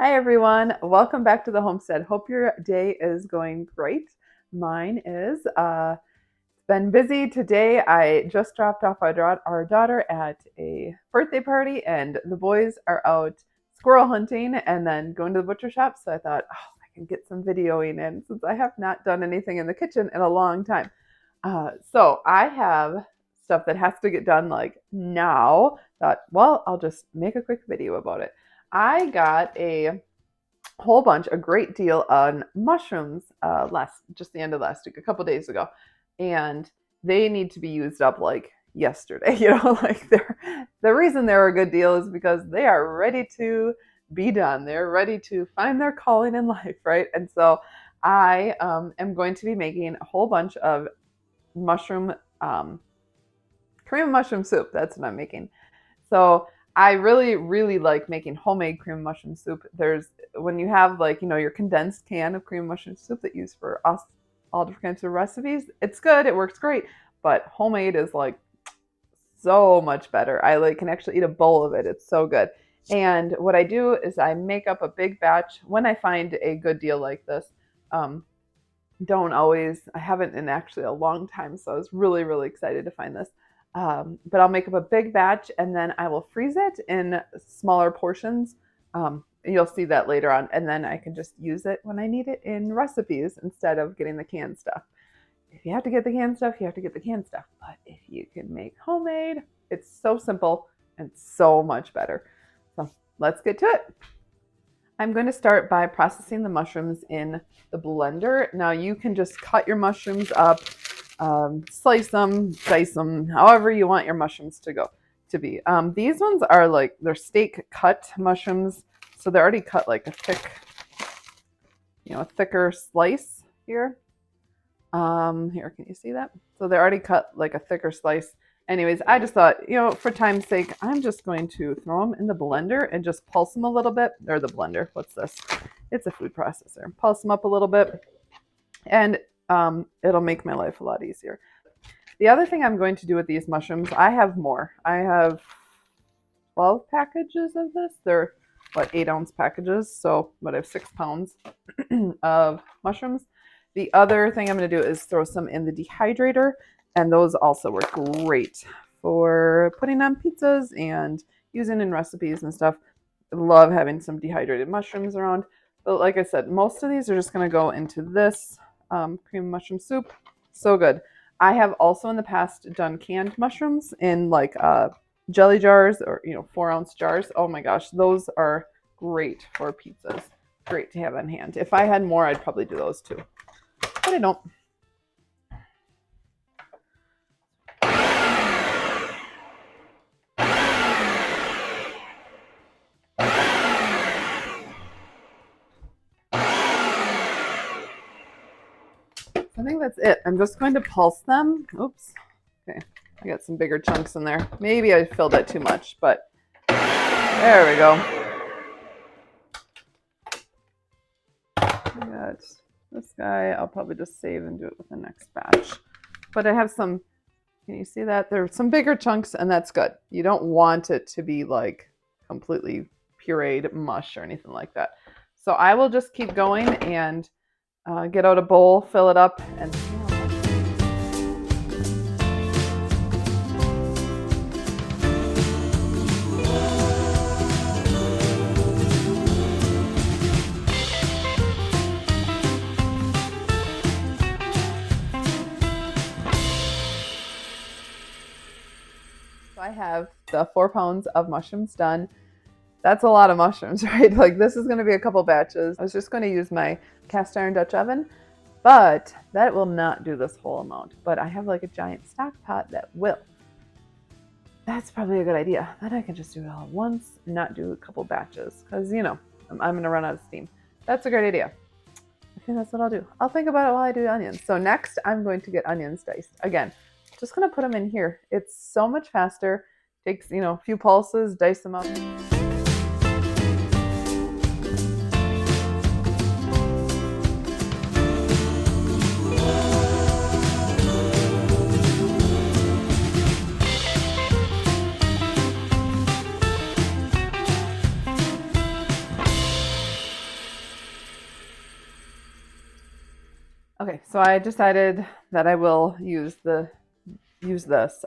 Hi everyone, welcome back to the Homestead. Hope your day is going great. Mine is. It's been busy today. I just dropped off our daughter at a birthday party, and the boys are out squirrel hunting and then going to the butcher shop. So I thought, oh, I can get some videoing in since I have not done anything in the kitchen in a long time. So I have stuff that has to get done like now. Thought, well, I'll just make a quick video about it. I got a great deal on mushrooms just the end of last week, a couple days ago, and they need to be used up like yesterday. Like the reason they're a good deal is because they are ready to be done. They're ready to find their calling in life, right? And so I am going to be making a whole bunch of mushroom cream of mushroom soup. That's what I'm making. So I really, really like making homemade cream of mushroom soup. When you have your condensed can of cream of mushroom soup that you use for all different kinds of recipes, it's good, it works great, but homemade is like so much better. I can actually eat a bowl of it. It's so good. And what I do is I make up a big batch when I find a good deal like this. I haven't in actually a long time, so I was really, really excited to find this. But I'll make up a big batch and then I will freeze it in smaller portions. You'll see that later on. And then I can just use it when I need it in recipes instead of getting the canned stuff. If you have to get the canned stuff, you have to get the canned stuff. But if you can make homemade, it's so simple and so much better. So let's get to it. I'm going to start by processing the mushrooms in the blender. Now you can just cut your mushrooms up, slice them, dice them, however you want your mushrooms to be. These ones are they're steak cut mushrooms, so they're already cut like a thicker slice here. Here, can you see that? So they're already cut like a thicker slice. Anyways, I just thought, for time's sake, I'm just going to throw them in the blender and just pulse them a little bit. Or the blender, what's this? It's a food processor. Pulse them up a little bit, and it'll make my life a lot easier. The other thing I'm going to do with these mushrooms, I have more. I have 12 packages of this. They're 8-ounce packages, so I have 6 pounds of mushrooms. The other thing I'm going to do is throw some in the dehydrator, and those also work great for putting on pizzas and using in recipes and stuff. I love having some dehydrated mushrooms around. But like I said, most of these are just going to go into this cream mushroom soup. So good. I have also in the past done canned mushrooms in jelly jars or 4-ounce jars. Oh my gosh, those are great for pizzas. Great to have on hand. If I had more, I'd probably do those too, but I don't. I think that's it. I'm just going to pulse them. Oops. Okay. I got some bigger chunks in there. Maybe I filled that too much, but there we go. I got this guy. I'll probably just save and do it with the next batch. But I have some, can you see that? There are some bigger chunks, and that's good. You don't want it to be like completely pureed mush or anything like that. So I will just keep going and get out a bowl, fill it up, and so I have the 4 pounds of mushrooms done. That's a lot of mushrooms, right? This is going to be a couple batches. I was just going to use my cast iron Dutch oven, but that will not do this whole amount. But I have a giant stock pot that will. That's probably a good idea. Then I can just do it all at once and not do a couple batches because, I'm going to run out of steam. That's a great idea. I think that's what I'll do. I'll think about it while I do the onions. So next, I'm going to get onions diced. Again, just going to put them in here. It's so much faster. Takes, a few pulses, dice them up. Okay, so I decided that I will use this.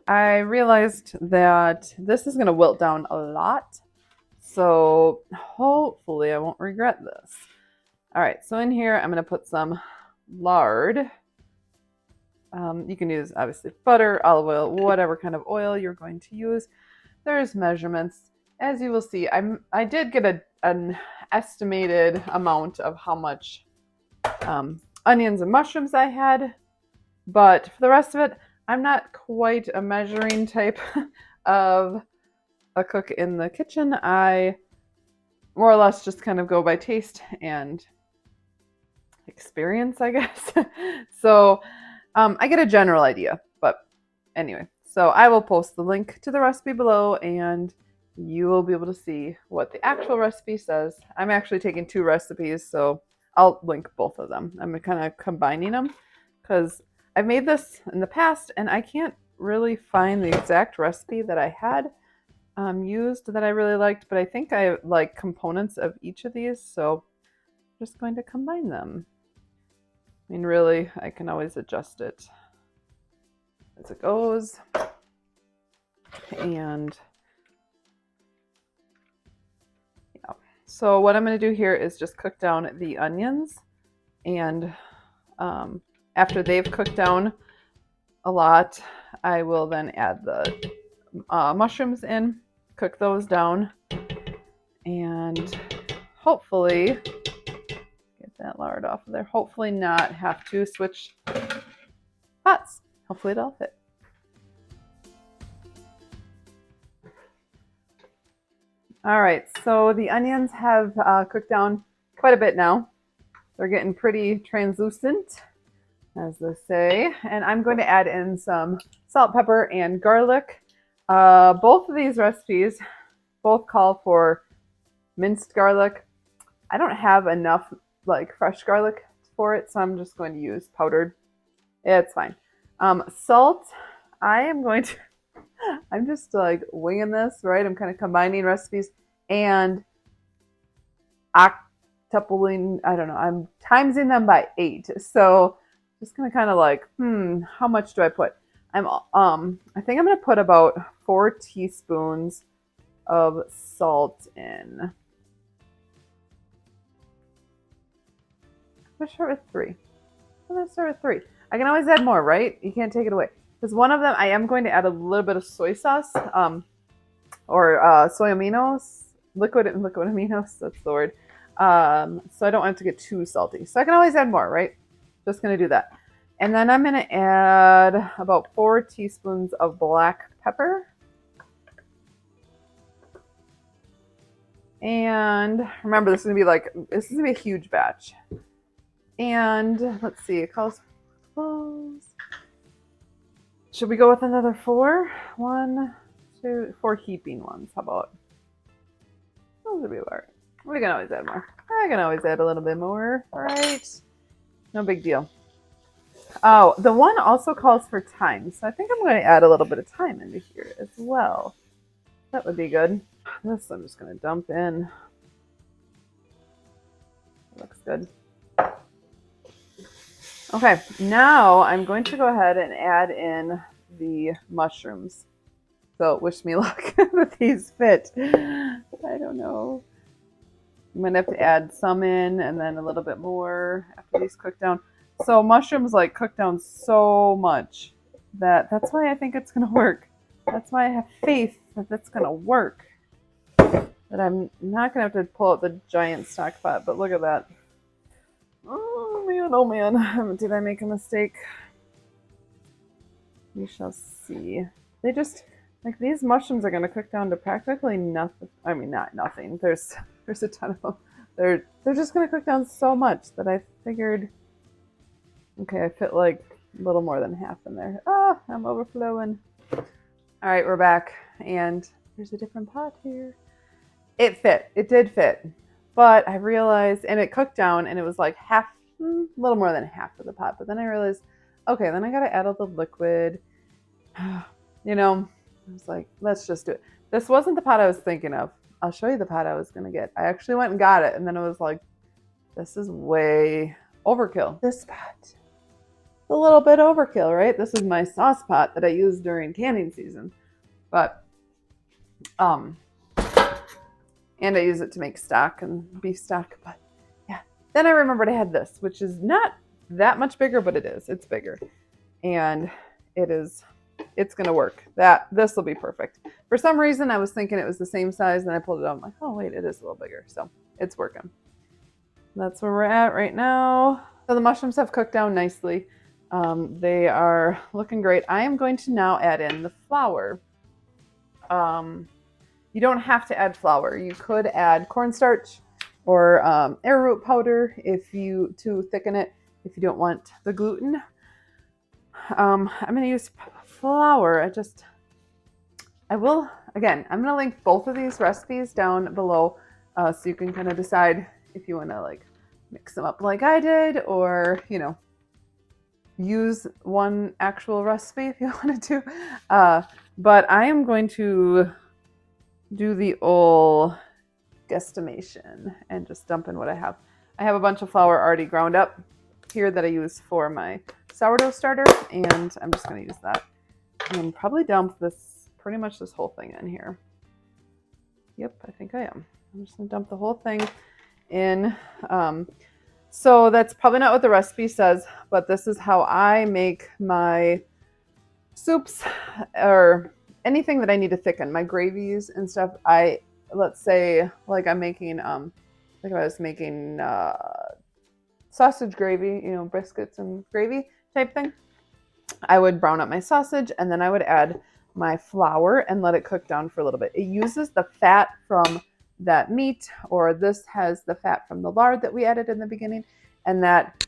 I realized that this is going to wilt down a lot, so hopefully I won't regret this. All right, so in here I'm going to put some lard. You can use obviously butter, olive oil, whatever kind of oil you're going to use. There's measurements. As you will see, I did get an estimated amount of how much onions and mushrooms I had, but for the rest of it, I'm not quite a measuring type of a cook in the kitchen. I more or less just kind of go by taste and experience, I guess. So I get a general idea, but anyway, so I will post the link to the recipe below and you will be able to see what the actual recipe says. I'm actually taking two recipes, so I'll link both of them. I'm kind of combining them because I've made this in the past and I can't really find the exact recipe that I had used that I really liked, but I think I like components of each of these, so I'm just going to combine them. I mean, really, I can always adjust it as it goes. And yeah, so what I'm going to do here is just cook down the onions, and after they've cooked down a lot, I will then add the mushrooms in, cook those down, and hopefully get that lard off of there. Hopefully not have to switch pots. Hopefully it'll fit. All right, so the onions have cooked down quite a bit now. They're getting pretty translucent, as they say. And I'm going to add in some salt, pepper, and garlic. Both of these recipes both call for minced garlic. I don't have enough like fresh garlic for it, so I'm just going to use powdered. It's fine. Salt, I'm just like winging this, right? I'm kind of combining recipes and octupling, I don't know, I'm timesing them by 8. So just gonna kind of like, how much do I put? I think I'm gonna put about 4 teaspoons of salt in. I'm gonna start with 3. I'm gonna start with 3. I can always add more, right? You can't take it away. Because one of them, I am going to add a little bit of soy sauce, or soy aminos, liquid aminos, that's the word. So I don't want it to get too salty. So I can always add more, right? Just gonna do that. And then I'm gonna add about 4 teaspoons of black pepper. And remember, this is gonna be a huge batch. And let's see, it calls close. Should we go with another 4? 1, 2, 4 heaping ones. How about? Those would be all right. We can always add more. I can always add a little bit more, right? No big deal. Oh, the one also calls for thyme, so I think I'm going to add a little bit of thyme into here as well. That would be good. This I'm just going to dump in. That looks good. Okay, now I'm going to go ahead and add in the mushrooms. So wish me luck if these fit. I don't know. I'm going to have to add some in and then a little bit more after these cook down. So mushrooms like cook down so much that's why I think it's going to work. That's why I have faith that that's going to work. That I'm not going to have to pull out the giant stock pot, but look at that. Oh man, did I make a mistake? We shall see. They just, like, these mushrooms are going to cook down to practically nothing. I mean, not nothing. There's a ton of them. They're just going to cook down so much that I figured, okay, I fit like a little more than half in there. Ah, I'm overflowing. All right, we're back, and there's a different pot here. It fit. It did fit. But I realized, and it cooked down, and it was like half, a little more than half of the pot. But then I realized, okay, then I got to add all the liquid. You know, I was like, let's just do it. This wasn't the pot I was thinking of. I'll show you the pot I was going to get. I actually went and got it, and then I was like, this is way, overkill. This pot, a little bit overkill, right? This is my sauce pot that I use during canning season, but and I use it to make stock and beef stock. But yeah, then I remembered I had this, which is not that much bigger, but it is. It's bigger, and it's gonna work. This will be perfect. For some reason, I was thinking it was the same size, and I pulled it out. I'm like, oh wait, it is a little bigger, so it's working. That's where we're at right now. So the mushrooms have cooked down nicely. They are looking great. I am going to now add in the flour. You don't have to add flour. You could add cornstarch or arrowroot powder to thicken it if you don't want the gluten. I'm going to use flour. I'm going to link both of these recipes down below so you can kind of decide if you want to like mix them up like I did, or, use one actual recipe if you wanted to. But I am going to do the old guesstimation and just dump in what I have. I have a bunch of flour already ground up here that I use for my sourdough starter, and I'm just going to use that and probably dump pretty much this whole thing in here. Yep, I think I am. I'm just going to dump the whole thing in. So that's probably not what the recipe says, but this is how I make my soups or anything that I need to thicken, my gravies and stuff. Let's say like I'm making, like if I was making sausage gravy, briskets and gravy type thing, I would brown up my sausage and then I would add my flour and let it cook down for a little bit. It uses the fat from that meat, or this has the fat from the lard that we added in the beginning, and that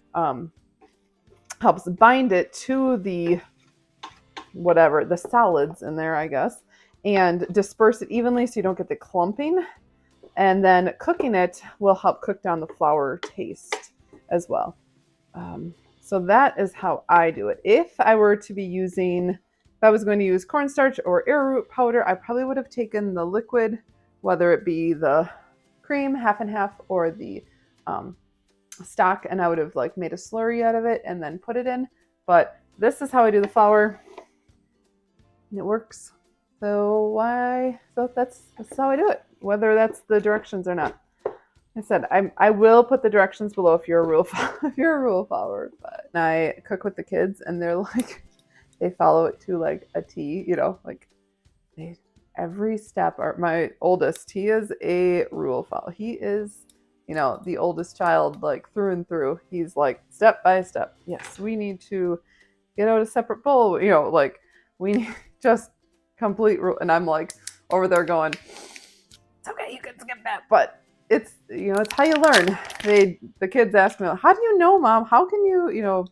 helps bind it to the solids in there, I guess, and disperse it evenly so you don't get the clumping. And then cooking it will help cook down the flour taste as well. So that is how I do it. If I was going to use cornstarch or arrowroot powder, I probably would have taken the liquid, whether it be the cream half and half or the stock, and I would have like made a slurry out of it and then put it in. But this is how I do the flour, and it works. So that's how I do it, whether that's the directions or not. I said I will put the directions below if you're a rule follower. But I cook with the kids, and they're like, they follow it to like a T. Like every step. My oldest, he is a rule follower. He is, the oldest child, like through and through. He's like step by step. Yes, we need to get out a separate bowl. Like we need just complete rule. And I'm like over there going, it's okay, you can skip that, but it's it's how you learn. The kids ask me, how do you know, Mom? How can you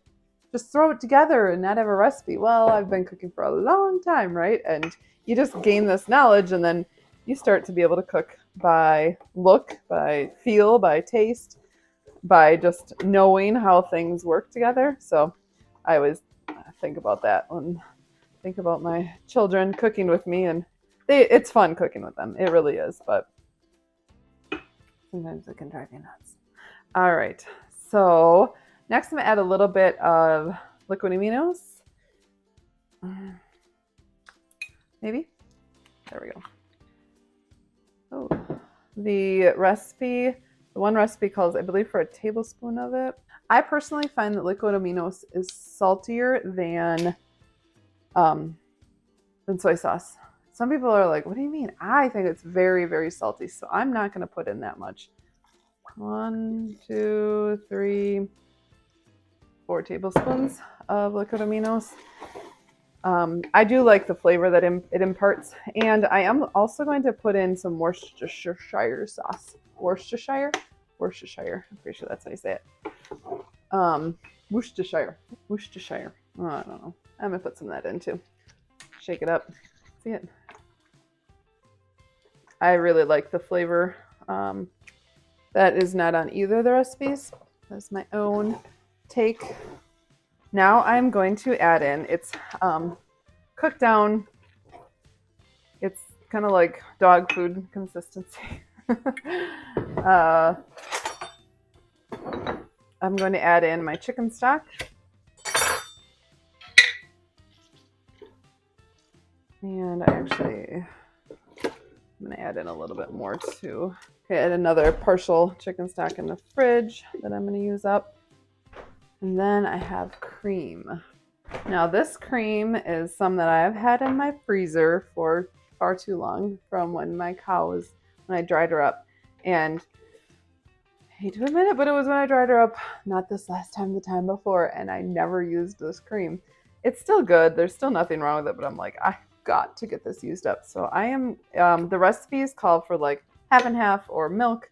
just throw it together and not have a recipe? Well, I've been cooking for a long time, right? And you just gain this knowledge, and then you start to be able to cook by look, by feel, by taste, by just knowing how things work together. So I always think about that when I think about my children cooking with me, and it's fun cooking with them. It really is, but sometimes it can drive you nuts. All right, so next I'm going to add a little bit of liquid aminos. Maybe. There we go. Oh, the one recipe calls, I believe, for a tablespoon of it. I personally find that liquid aminos is saltier than soy sauce. Some people are like, what do you mean? I think it's very, very salty, so I'm not going to put in that much. 1, 2, 3, 4 tablespoons of liquid aminos. I do like the flavor that it imparts, and I am also going to put in some Worcestershire sauce. Worcestershire. I'm pretty sure that's how you say it. Worcestershire. Oh, I don't know. I'm gonna put some of that in too. Shake it up. See it? I really like the flavor. That is not on either of the recipes. That's my own take. Now I'm going to add in, it's cooked down. It's kind of like dog food consistency. I'm going to add in my chicken stock. And I'm going to add in a little bit more too. Okay, add another partial chicken stock in the fridge that I'm going to use up. And then I have cream. Now this cream is some that I've had in my freezer for far too long from when my cow was, when I dried her up. And I hate to admit it, but it was when I dried her up, not this last time, the time before, and I never used this cream. It's still good. There's still nothing wrong with it, but I'm like, I've got to get this used up. So I am, the recipes call for like half and half or milk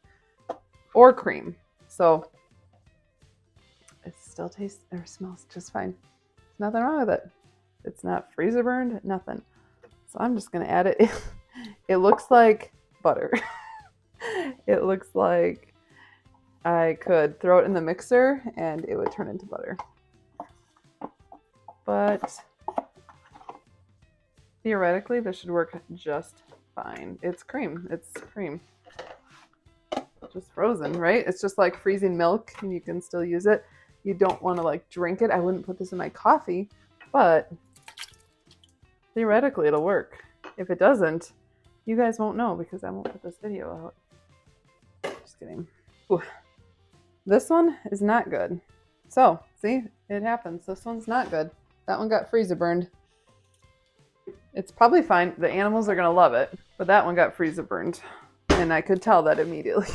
or cream. So it still tastes or smells just fine. There's nothing wrong with it. It's not freezer burned, nothing. So I'm just gonna add it. It looks like butter. It looks like I could throw it in the mixer and it would turn into butter. But theoretically, this should work just fine. It's cream. It's cream. Just frozen, right? It's just like freezing milk and you can still use it. You don't want to like drink it. I wouldn't put this in my coffee, but theoretically it'll work. If it doesn't, you guys won't know because I won't put this video out. Just kidding. Ooh. This one is not good. So, see, it happens. This one's not good. That one got freezer burned. It's probably fine. The animals are going to love it, but that one got freezer burned. And I could tell that immediately.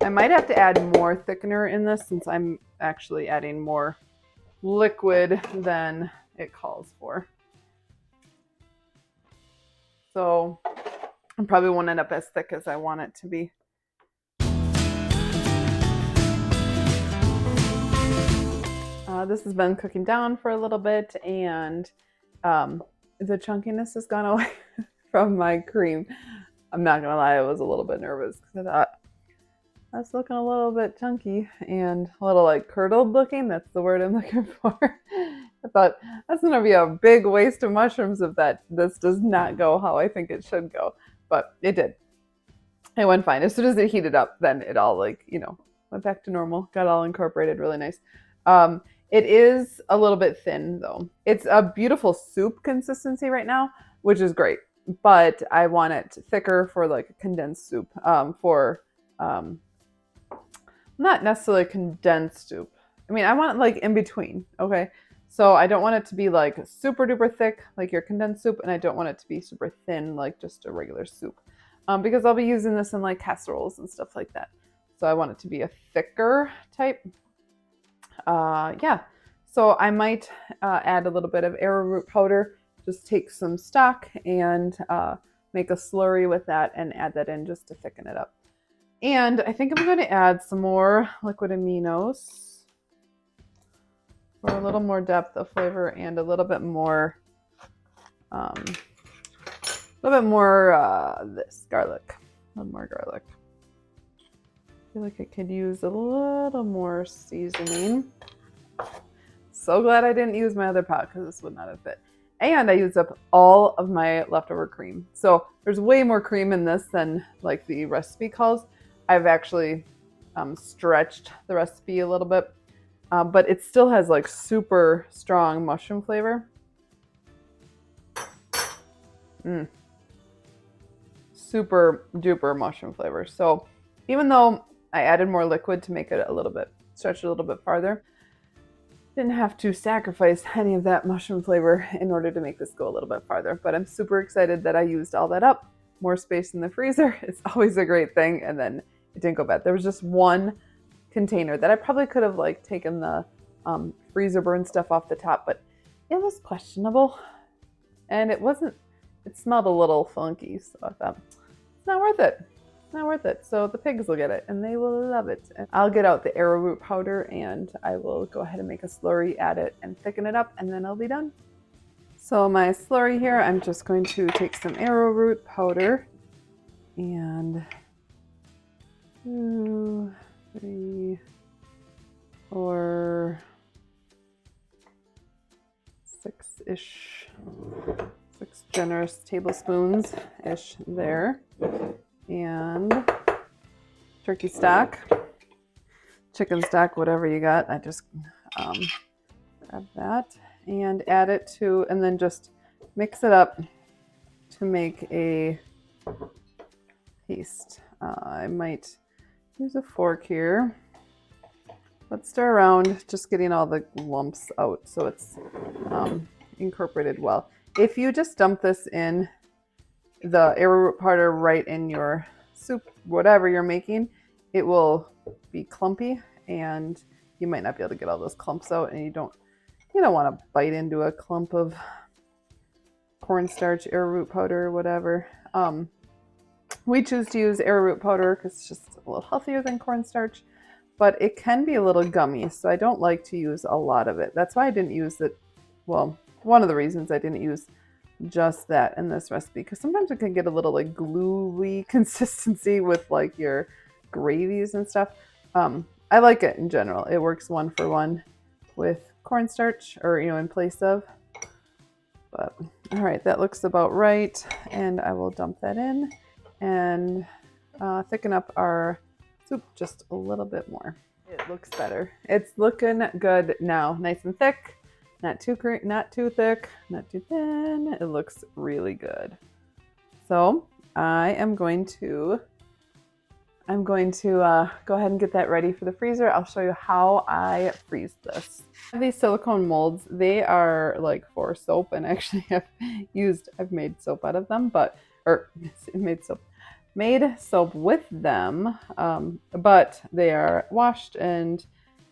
I might have to add more thickener in this since I'm actually adding more liquid than it calls for. So I probably won't end up as thick as I want it to be. This has been cooking down for a little bit and the chunkiness has gone away from my cream. I'm not gonna lie, I was a little bit nervous because I thought that's looking a little bit chunky and a little like curdled looking. That's the word I'm looking for. I thought that's gonna be a big waste of mushrooms if this does not go how I think it should go, but it did. It went fine. As soon as it heated up, then it all like, you know, went back to normal, got all incorporated really nice. It is a little bit thin though. It's a beautiful soup consistency right now, which is great, but I want it thicker for like a condensed soup, not necessarily condensed soup. I mean, I want it like in between, okay? So I don't want it to be like super duper thick like your condensed soup, and I don't want it to be super thin like just a regular soup, because I'll be using this in like casseroles and stuff like that. So I want it to be a thicker type. Yeah, so I might add a little bit of arrowroot powder. Just take some stock and make a slurry with that and add that in just to thicken it up. And I think I'm going to add some more liquid aminos for a little more depth of flavor and a little bit more this garlic, a little more garlic. I feel like I could use a little more seasoning. So glad I didn't use my other pot because this would not have fit. And I used up all of my leftover cream. So there's way more cream in this than like the recipe calls. I've actually stretched the recipe a little bit, but it still has like super strong mushroom flavor. Super duper mushroom flavor. So even though I added more liquid to make it a little bit, stretch it a little bit farther, didn't have to sacrifice any of that mushroom flavor in order to make this go a little bit farther. But I'm super excited that I used all that up. More space in the freezer is always a great thing. And then it didn't go bad. There was just one container that I probably could have like taken the freezer burn stuff off the top, but it was questionable. And it smelled a little funky. So I thought, it's not worth it. It's not worth it. So the pigs will get it and they will love it. And I'll get out the arrowroot powder and I will go ahead and make a slurry, add it and thicken it up, and then I'll be done. So my slurry here, I'm just going to take some arrowroot powder and 2, 3, 4, 6-ish, 6 generous tablespoons-ish there. And turkey stock, chicken stock, whatever you got. I just grab that and add it to, and then just mix it up to make a paste. I might use a fork here. Let's stir around, just getting all the lumps out so it's incorporated well. If you just dump this in the arrowroot powder right in your soup, whatever you're making, it will be clumpy and you might not be able to get all those clumps out, and you don't want to bite into a clump of cornstarch, arrowroot powder, or whatever. We choose to use arrowroot powder because it's just a little healthier than cornstarch, but it can be a little gummy, so I don't like to use a lot of it. That's why I didn't use it. Well, one of the reasons I didn't use just that in this recipe, because sometimes it can get a little like gluey consistency with like your gravies and stuff. I like it in general. It works 1-for-1 with cornstarch, or in place of. But all right, that looks about right, and I will dump that in and thicken up our soup just a little bit more. It looks better. It's looking good now, nice and thick. Not too thick, not too thin. It looks really good. So I'm going to go ahead and get that ready for the freezer. I'll show you how I freeze this. I have these silicone molds. They are like for soap, and actually I've made soap out of them, made soap with them, but they are washed and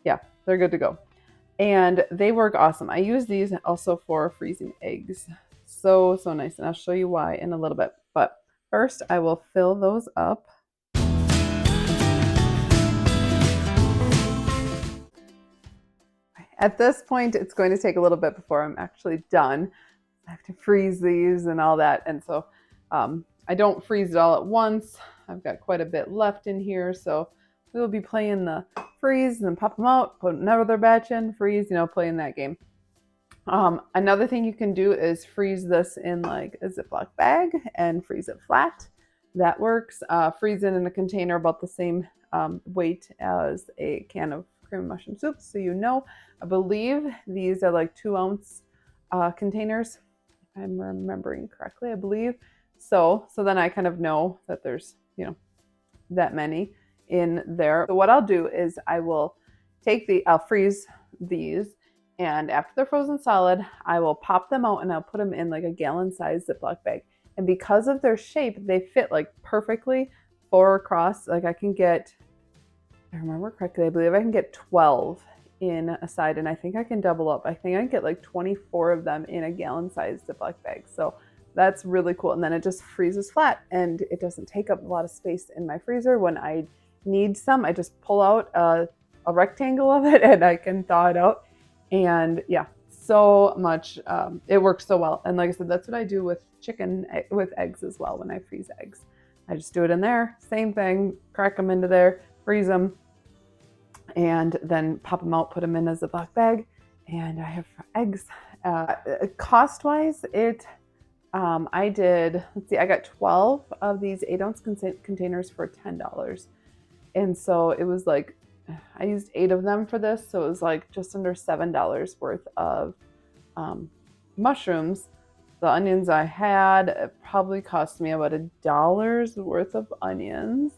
yeah, they're good to go. And they work awesome. I use these also for freezing eggs. So nice. And I'll show you why in a little bit. But first I will fill those up. At this point, it's going to take a little bit before I'm actually done. I have to freeze these and all that. And so I don't freeze it all at once. I've got quite a bit left in here. So we'll be playing the freeze and then pop them out, put another batch in, freeze, playing that game. Another thing you can do is freeze this in like a Ziploc bag and freeze it flat. That works. Freeze it in a container about the same weight as a can of cream of mushroom soup. So I believe these are like 2-ounce containers, if I'm remembering correctly, I believe. So then I kind of know that there's, that many in there. So what I'll do is I'll freeze these, and after they're frozen solid, I will pop them out and I'll put them in like a gallon-sized Ziploc bag. And because of their shape, they fit like perfectly 4 across. Like if I remember correctly, I believe I can get 12 in a side, and I think I can double up. I think I can get like 24 of them in a gallon-sized Ziploc bag. So that's really cool. And then it just freezes flat, and it doesn't take up a lot of space in my freezer. When I need some, I just pull out a rectangle of it and I can thaw it out. And yeah, so much. It works so well. And like I said, that's what I do with with eggs as well. When I freeze eggs, I just do it in there. Same thing, crack them into there, freeze them, and then pop them out, put them in a Ziploc bag, and I have eggs. Cost-wise, I got 12 of these 8-ounce containers for $10. And so it was like, I used 8 of them for this. So it was like just under $7 worth of mushrooms. The onions I had, it probably cost me about $1 worth of onions.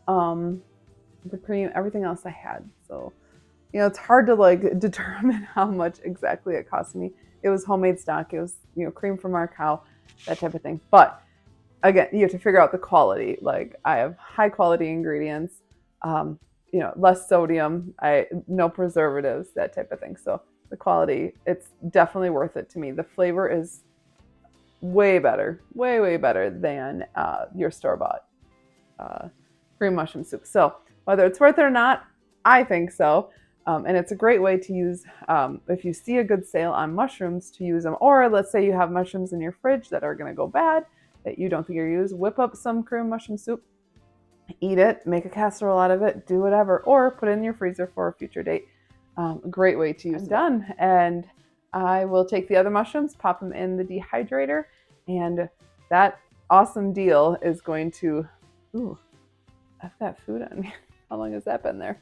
The cream, everything else I had. So, it's hard to like determine how much exactly it cost me. It was homemade stock. It was, cream from our cow, that type of thing. But again, you have to figure out the quality. Like I have high quality ingredients, less sodium, no preservatives, that type of thing. So the quality, it's definitely worth it to me. The flavor is way better, way better than your store-bought cream mushroom soup. So whether it's worth it or not, I think so. And it's a great way to use, if you see a good sale on mushrooms, to use them. Or let's say you have mushrooms in your fridge that are going to go bad, that you don't think you're use, whip up some cream mushroom soup, eat it, make a casserole out of it, do whatever, or put it in your freezer for a future date. Great way to use it. Done. And I will take the other mushrooms, pop them in the dehydrator, and that awesome deal is going to, I've got food on me. How long has that been there?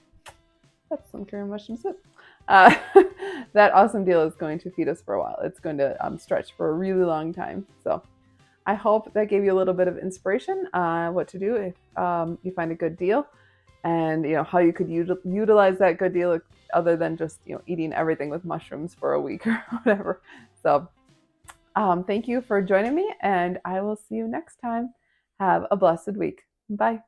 That's some curry mushroom soup. Uh, that awesome deal is going to feed us for a while. It's going to stretch for a really long time. So I hope that gave you a little bit of inspiration what to do if you find a good deal, and how you could utilize that good deal other than just eating everything with mushrooms for a week or whatever. So thank you for joining me, and I will see you next time. Have a blessed week. Bye.